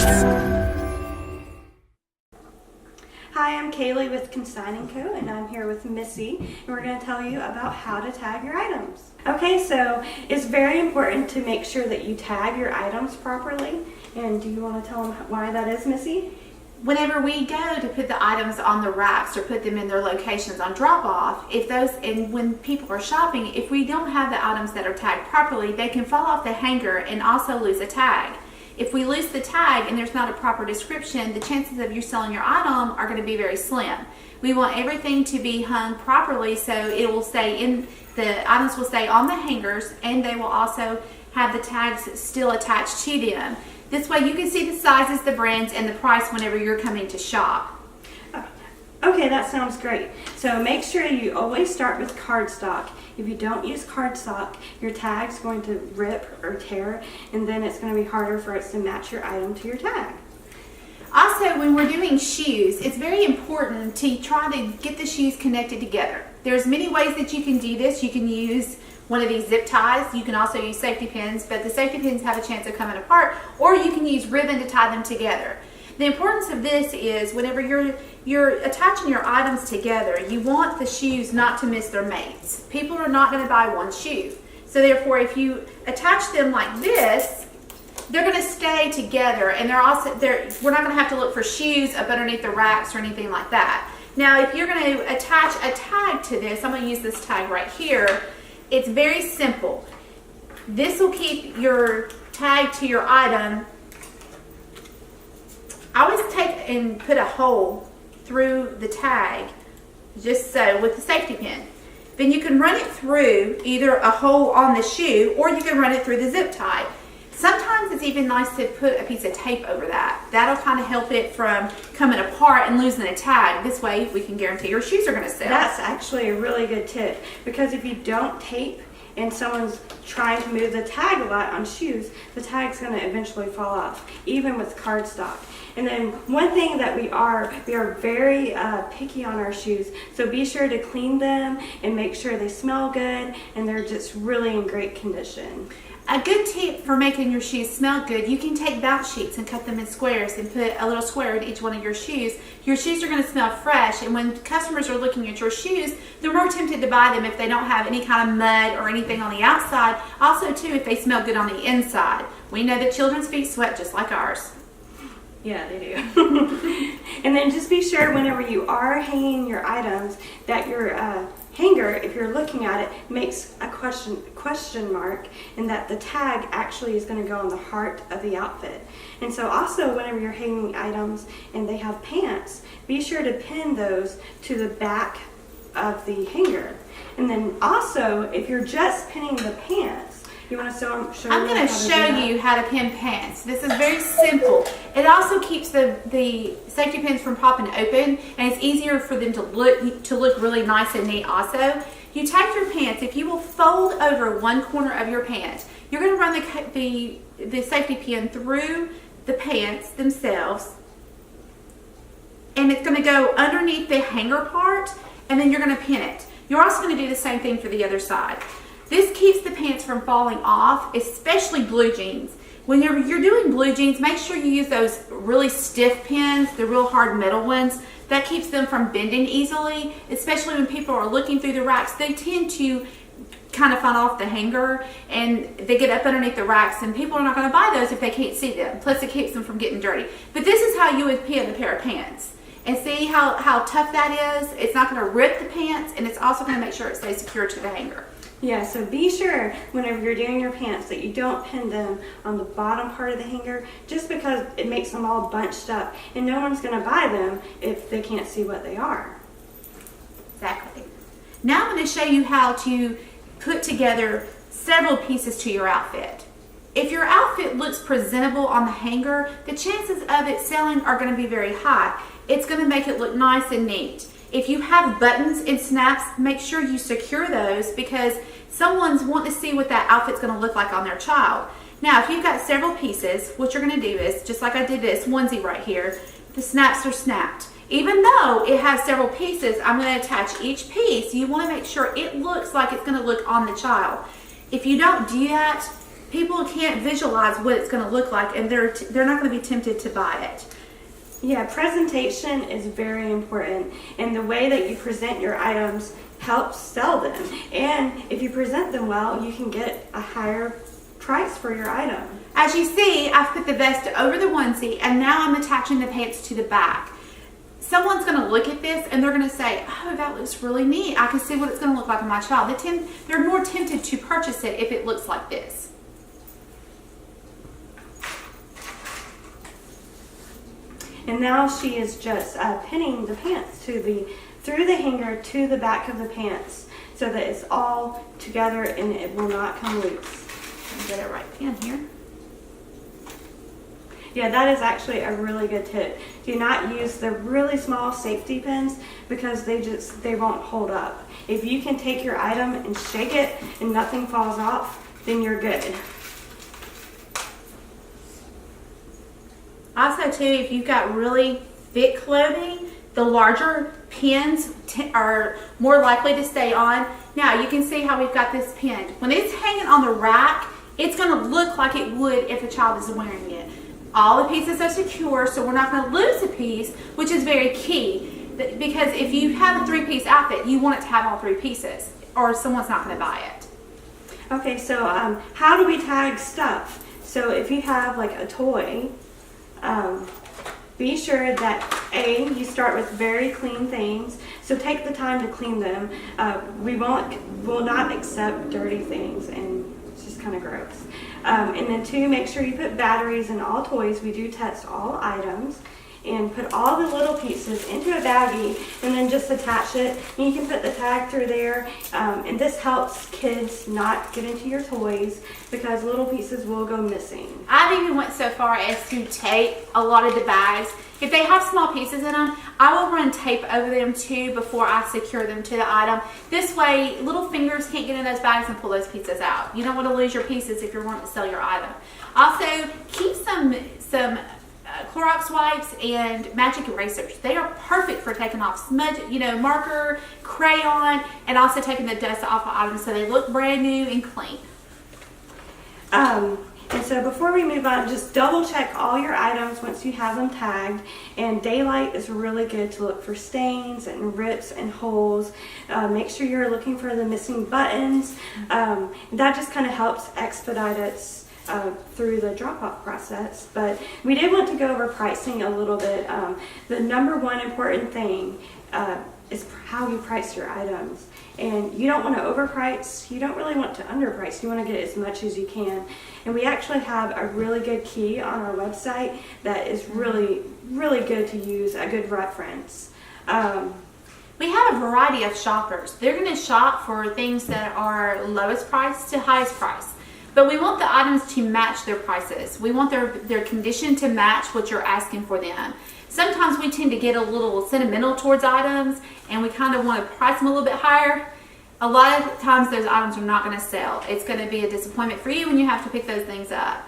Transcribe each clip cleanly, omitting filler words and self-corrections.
Hi, I'm Kaylee with Consign Co, and I'm here with Missy, and we're going to tell you about how to tag your items. Okay, so it's very important to make sure that you tag your items properly. And do you want to tell them why that is, Missy? Whenever we go to put the items on the racks or put them in their locations on drop-off, and when people are shopping, if we don't have the items that are tagged properly, they can fall off the hanger and also lose a tag. If we lose the tag and there's not a proper description, the chances of you selling your item are going to be very slim. We want everything to be hung properly so it will stay the items will stay on the hangers, and they will also have the tags still attached to them. This way you can see the sizes, the brands, and the price whenever you're coming to shop. Okay, that sounds great. So make sure you always start with cardstock. If you don't use cardstock, your tag's going to rip or tear, and then it's going to be harder for us to match your item to your tag. Also, when we're doing shoes, it's very important to try to get the shoes connected together. There's many ways that you can do this. You can use one of these zip ties. You can also use safety pins, but the safety pins have a chance of coming apart, or you can use ribbon to tie them together. The importance of this is whenever you're attaching your items together, you want the shoes not to miss their mates. People are not going to buy one shoe. So therefore, if you attach them like this, they're going to stay together, and we're not going to have to look for shoes up underneath the racks or anything like that. Now, if you're going to attach a tag to this, I'm going to use this tag right here. It's very simple. This will keep your tag to your item. I always take and put a hole through the tag, just so, with the safety pin. Then you can run it through either a hole on the shoe, or you can run it through the zip tie. Sometimes it's even nice to put a piece of tape over that. That'll kind of help it from coming apart and losing a tag. This way we can guarantee your shoes are going to sell. That's actually a really good tip, because if you don't tape and someone's trying to move the tag a lot on shoes, the tag's going to eventually fall off, even with cardstock. And then one thing that we are very picky on our shoes, so be sure to clean them and make sure they smell good and they're just really in great condition. A good tip for making your shoes smell good, you can take bounce sheets and cut them in squares and put a little square in each one of your shoes. Your shoes are going to smell fresh, and when customers are looking at your shoes, they're more tempted to buy them if they don't have any kind of mud or anything on the outside. Also, too, if they smell good on the inside. We know that children's feet sweat just like ours. Yeah, they do. And then just be sure whenever you are hanging your items that your hanger, if you're looking at it, makes a question mark, and that the tag actually is going to go on the heart of the outfit. And so also whenever you're hanging items and they have pants, be sure to pin those to the back of the hanger. And then also, if you're just pinning the pants, you want to show I'm going to show you how to pin pants. This is very simple. It also keeps the safety pins from popping open, and it's easier for them to look really nice and neat also. You take your pants, if you will fold over one corner of your pants, you're going to run the safety pin through the pants themselves, and it's going to go underneath the hanger part, and then you're going to pin it. You're also going to do the same thing for the other side. This keeps the pants from falling off, especially blue jeans. Whenever you're doing blue jeans, make sure you use those really stiff pins, the real hard metal ones. That keeps them from bending easily, especially when people are looking through the racks. They tend to kind of fall off the hanger, and they get up underneath the racks, and people are not going to buy those if they can't see them. Plus, it keeps them from getting dirty. But this is how you would pin a pair of pants. And see how tough that is? It's not going to rip the pants, and it's also going to make sure it stays secure to the hanger. Yeah, so be sure whenever you're doing your pants that you don't pin them on the bottom part of the hanger, just because it makes them all bunched up, and no one's going to buy them if they can't see what they are. Exactly. Now I'm going to show you how to put together several pieces to your outfit. If your outfit looks presentable on the hanger, the chances of it selling are going to be very high. It's going to make it look nice and neat. If you have buttons and snaps, make sure you secure those, because someone's wanting to see what that outfit's going to look like on their child. Now, if you've got several pieces, what you're going to do is, just like I did this onesie right here, the snaps are snapped. Even though it has several pieces, I'm going to attach each piece. You want to make sure it looks like it's going to look on the child. If you don't do that, people can't visualize what it's going to look like, and they're not going to be tempted to buy it. Yeah, presentation is very important, and the way that you present your items helps sell them. And if you present them well, you can get a higher price for your item. As you see, I've put the vest over the onesie, and now I'm attaching the pants to the back. Someone's going to look at this and they're going to say, oh, that looks really neat. I can see what it's going to look like on my child. They're more tempted to purchase it if it looks like this. And now she is just pinning the pants through the hanger to the back of the pants so that it's all together and it will not come loose. Get it right pin here. Yeah, that is actually a really good tip. Do not use the really small safety pins because they won't hold up. If you can take your item and shake it and nothing falls off, then you're good. Also too, if you've got really thick clothing, the larger pins are more likely to stay on. Now you can see how we've got this pinned. When it's hanging on the rack, it's going to look like it would if a child is wearing it. All the pieces are secure, so we're not going to lose a piece, which is very key. Because if you have a 3-piece outfit, you want it to have all 3 pieces, or someone's not going to buy it. Okay, so how do we tag stuff? So if you have like a toy, be sure that you start with very clean things. So take the time to clean them. We will not accept dirty things, and it's just kind of gross. And then 2, make sure you put batteries in all toys. We do test all items. And put all the little pieces into a baggie and then just attach it. And you can put the tag through there. And this helps kids not get into your toys because little pieces will go missing. I've even went so far as to tape a lot of the bags. If they have small pieces in them, I will run tape over them too before I secure them to the item. This way, little fingers can't get in those bags and pull those pieces out. You don't want to lose your pieces if you're wanting to sell your item. Also, keep some Clorox wipes and magic erasers. They are perfect for taking off smudge, marker, crayon, and also taking the dust off of items so they look brand new and clean. And so before we move on, just double check all your items once you have them tagged. And daylight is really good to look for stains and rips and holes. Make sure you're looking for the missing buttons. That just kind of helps expedite us through the drop-off process. But we did want to go over pricing a little bit. The number one important thing is how you price your items. And you don't want to overprice, you don't really want to underprice, you want to get as much as you can. And we actually have a really good key on our website that is really, really good to use, a good reference. We have a variety of shoppers. They're going to shop for things that are lowest price to highest price. But we want the items to match their prices. We want their condition to match what you're asking for them. Sometimes we tend to get a little sentimental towards items and we kind of want to price them a little bit higher. A lot of times those items are not going to sell. It's going to be a disappointment for you when you have to pick those things up.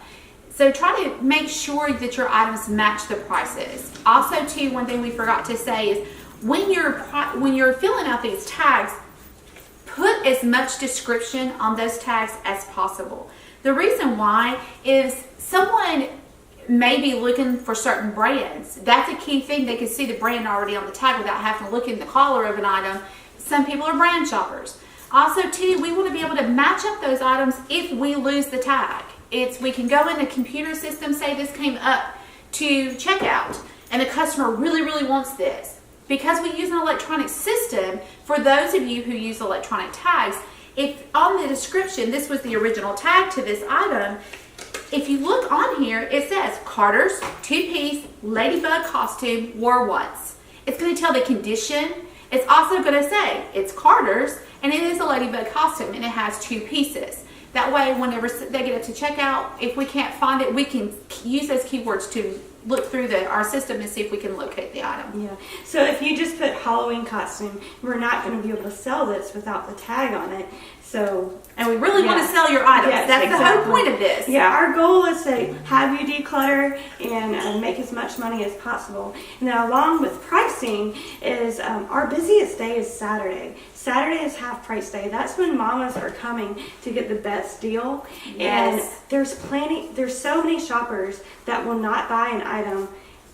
So try to make sure that your items match the prices. Also too, one thing we forgot to say is when you're filling out these tags, put as much description on those tags as possible. The reason why is someone may be looking for certain brands. That's a key thing. They can see the brand already on the tag without having to look in the collar of an item. Some people are brand shoppers. Also too, we want to be able to match up those items if we lose the tag. We can go in the computer system, say this came up to checkout and the customer really, really wants this. Because we use an electronic system, for those of you who use electronic tags, if on the description, this was the original tag to this item, if you look on here, it says Carter's 2-piece ladybug costume wore once. It's going to tell the condition. It's also going to say it's Carter's and it is a ladybug costume and it has 2 pieces. That way, whenever they get up to checkout, if we can't find it, we can use those keywords to look through our system and see if we can locate the item. Yeah. So if you just put Halloween costume, we're not going to be able to sell this without the tag on it. So, and we really want to sell your items. Yes, that's exactly. the whole point of this. Yeah, our goal is to have you declutter and make as much money as possible. And then along with pricing is our busiest day is Saturday. Saturday is half price day. That's when mamas are coming to get the best deal. Yes. And there's so many shoppers that will not buy an item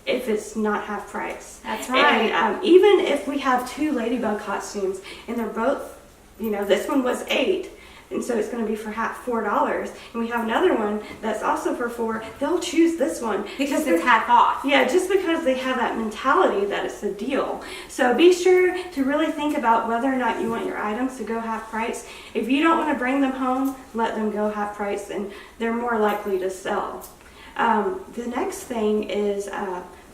if it's not half price. That's right. And even if we have 2 ladybug costumes and they're both, this one was $8, and so it's going to be for $4, and we have another one that's also for $4, they'll choose this one because it's half off. Yeah, just because they have that mentality that it's a deal. So be sure to really think about whether or not you want your items to go half price. If you don't want to bring them home, let them go half price, and they're more likely to sell. The next thing is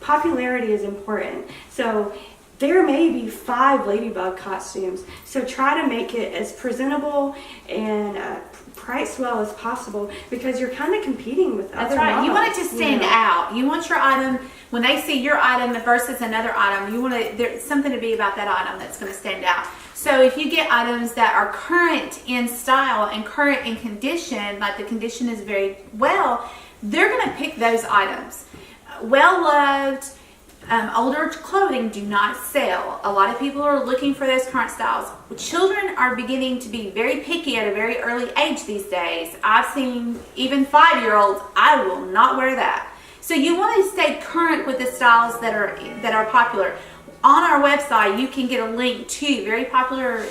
popularity is important. So there may be 5 ladybug costumes, so try to make it as presentable and priced well as possible, because you're kind of competing with other Right. You want it to models, stand out. You want your item, when they see your item versus another item, you want there's something to be about that item that's going to stand out. So if you get items that are current in style and current in condition, like the condition is very well, they're going to pick those items. Well-loved, older clothing do not sell. A lot of people are looking for those current styles. Children are beginning to be very picky at a very early age these days. I've seen even 5-year-olds, I will not wear that. So you want to stay current with the styles that are popular. On our website, you can get a link to very popular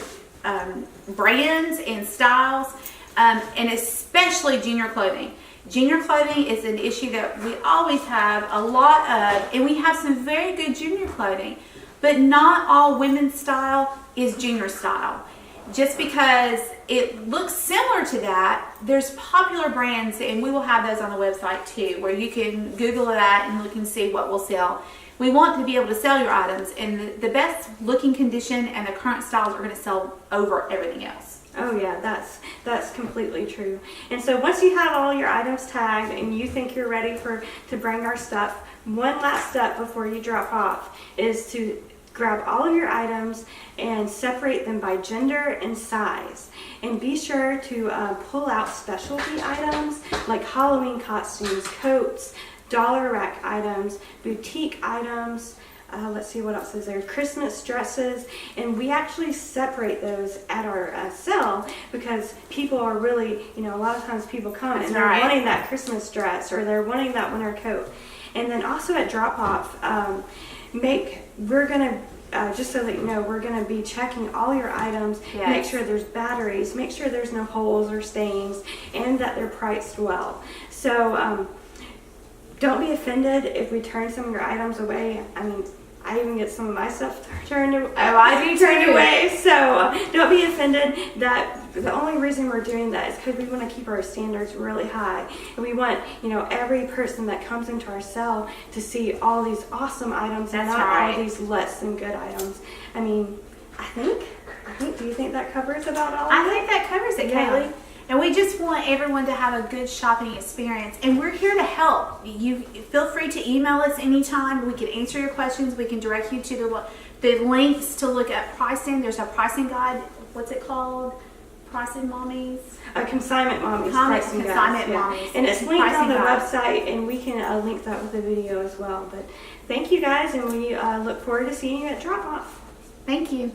brands and styles, and especially junior clothing. Junior clothing is an issue that we always have a lot of, and we have some very good junior clothing, but not all women's style is junior style. Just because it looks similar to that, there's popular brands, and we will have those on the website too, where you can Google that and look and see what will sell. We want to be able to sell your items, and the best looking condition and the current styles are going to sell over everything else. Oh yeah, that's completely true. And so once you have all your items tagged and you think you're ready to bring our stuff, one last step before you drop off is to grab all of your items and separate them by gender and size. And be sure to pull out specialty items like Halloween costumes, coats, dollar rack items, boutique items. Let's see what else is there. Christmas dresses, and we actually separate those at our sale because people are really, a lot of times people come and they're wanting that Christmas dress or they're wanting that winter coat. And then also at drop off, we're gonna just so that you know, we're gonna be checking all your items. Yes. Make sure there's batteries, make sure there's no holes or stains, and that they're priced well. So don't be offended if we turn some of your items away. I mean, I even get some of my stuff turned away. Oh, I do turned too. away. So don't be offended. That the only reason we're doing that is because we want to keep our standards really high, and we want every person that comes into our cell to see all these awesome items and not all these less than good items. I mean, I think. Do you think that covers about all? I think that covers it, Yeah. Kaylee. And we just want everyone to have a good shopping experience. And we're here to help. You feel free to email us anytime. We can answer your questions. We can direct you to the links to look at pricing. There's a pricing guide. What's it called? Pricing Mommies? Consignment Mommies pricing guide. Mommies. And it's linked on the guide. website, and we can link that with the video as well. But thank you guys, and we look forward to seeing you at drop off. Thank you.